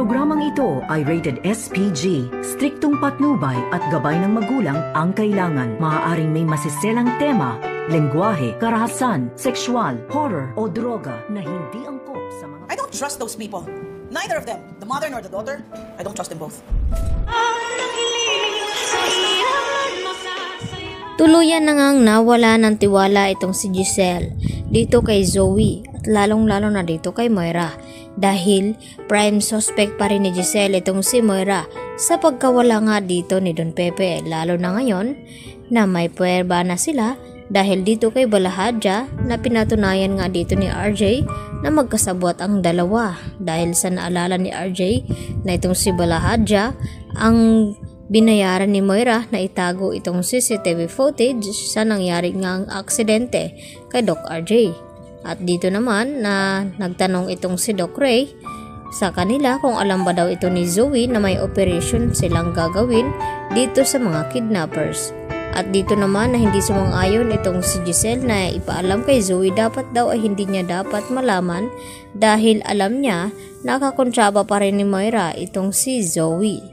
programang ito ay rated SPG. Striktong patnubay at gabay ng magulang ang kailangan. Maaaring may masiselang tema, lengguwahe, karahasan, sexual, horror o droga na hindi angkop sa mga... I don't trust those people. Neither of them, the mother nor the daughter. I don't trust them both. Tuluyan na ngang nawala ng tiwala itong si Giselle dito kay Zoe at lalong-lalo na dito kay Moira dahil prime suspect pa rin ni Giselle itong si Moira sa pagkawala nga dito ni Don Pepe, lalo na ngayon na may puwerba na sila dahil dito kay Balahadja na pinatunayan nga dito ni RJ na magkasabwat ang dalawa dahil sa naalala ni RJ na itong si Balahadja ang binayaran ni Moira na itago itong CCTV footage sa nangyari ngang aksidente kay Doc RJ. At dito naman na nagtanong itong si Doc Ray sa kanila kung alam ba daw ito ni Zoe na may operation silang gagawin dito sa mga kidnappers. At dito naman na hindi sumang-ayon itong si Giselle na ipaalam kay Zoe dapat daw ay hindi niya dapat malaman dahil alam niya nakakontraba pa rin ni Moira itong si Zoe.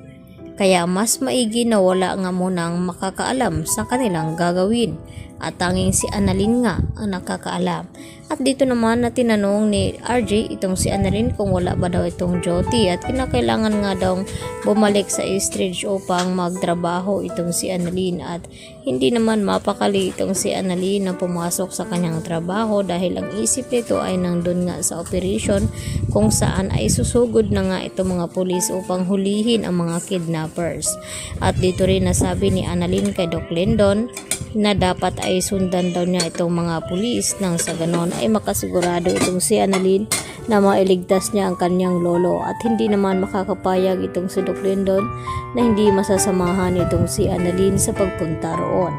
Kaya mas maigi na wala nga munang makakaalam sa kanilang gagawin at tanging si Annalyn nga ang nakakaalam. At dito naman na tinanong ni RJ itong si Annalyn kung wala ba daw itong Jyoti at kinakailangan nga daw bumalik sa Eastridge upang magtrabaho itong si Annalyn at hindi naman mapakali itong si Annalyn na pumasok sa kanyang trabaho dahil ang isip nito ay nandun nga sa operation kung saan ay susugod na nga itong mga pulis upang hulihin ang mga kidnappers. At dito rin nasabi ni Annalyn kay Doc Lindon na dapat ay sundan daw niya itong mga pulis nang sa ganon ay makasigurado itong si Annalyn na mailigtas niya ang kanyang lolo at hindi naman makakapayag itong si Doc Lindon na hindi masasamahan itong si Annalyn sa pagpunta roon.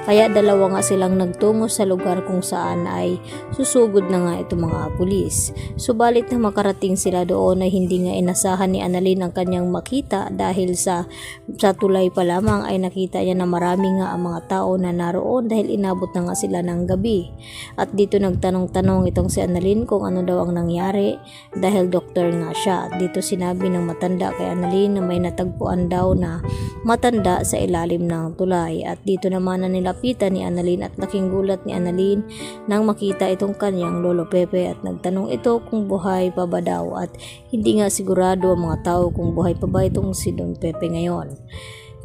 Kaya dalawa nga silang nagtungo sa lugar kung saan ay susugod na nga itong mga pulis. Subalit na makarating sila doon ay hindi nga inasahan ni Annalyn ang kanyang makita dahil sa tulay pa lamang ay nakita niya na marami nga ang mga tao na naroon dahil inabot na nga sila ng gabi. At dito nagtanong-tanong itong si Annalyn kung ano daw ang nangyari dahil doktor nga siya. At dito sinabi ng matanda kay Annalyn na may natagpuan daw na matanda sa ilalim ng tulay. At dito naman na nilapitan ni Annalyn at laking gulat ni Annalyn nang makita itong kanyang lolo Pepe at nagtanong ito kung buhay pa ba daw at hindi nga sigurado ang mga tao kung buhay pa ba itong si Don Pepe ngayon.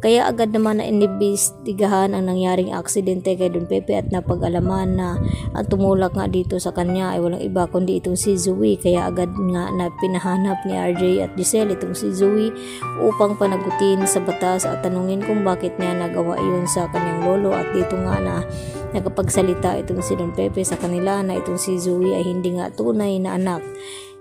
Kaya agad naman na inimbestigahan ang nangyaring aksidente kay Don Pepe at napag-alaman na ang tumulak nga dito sa kanya ay walang iba kundi itong si Zoe. Kaya agad nga na pinahanap ni RJ at Giselle itong si Zoe upang panagutin sa batas at tanungin kung bakit niya nagawa iyon sa kanyang lolo. At dito nga na nakapagsalita itong si Don Pepe sa kanila na itong si Zoe ay hindi nga tunay na anak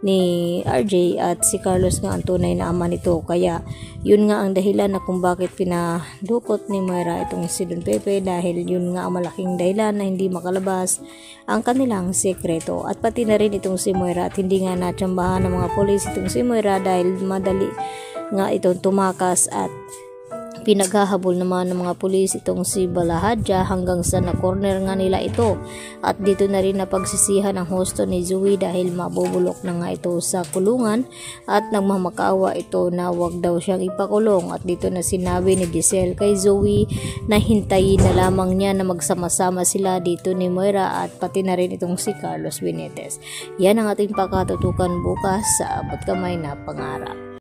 ni RJ at si Carlos nga ang tunay na ama nito. Kaya yun nga ang dahilan na kung bakit pinadukot ni Moira itong si Don Pepe dahil yun nga ang malaking dahilan na hindi makalabas ang kanilang sekreto. At pati na rin itong si Moira at hindi nga natsambahan ng mga polis itong si Moira dahil madali nga itong tumakas at pinaghahabol naman ng mga pulis itong si Balahadja hanggang sa na-corner nga nila ito. At dito na rin napagsisihan ang husto ni Zoe dahil mabubulok na nga ito sa kulungan at nagmamakaawa ito na wag daw siyang ipakulong. At dito na sinabi ni Giselle kay Zoe na hintayin na lamang niya na magsama-sama sila dito ni Moira at pati na rin itong si Carlos Benitez. Yan ang ating pakatutukan bukas sa Abot Kamay na Pangarap.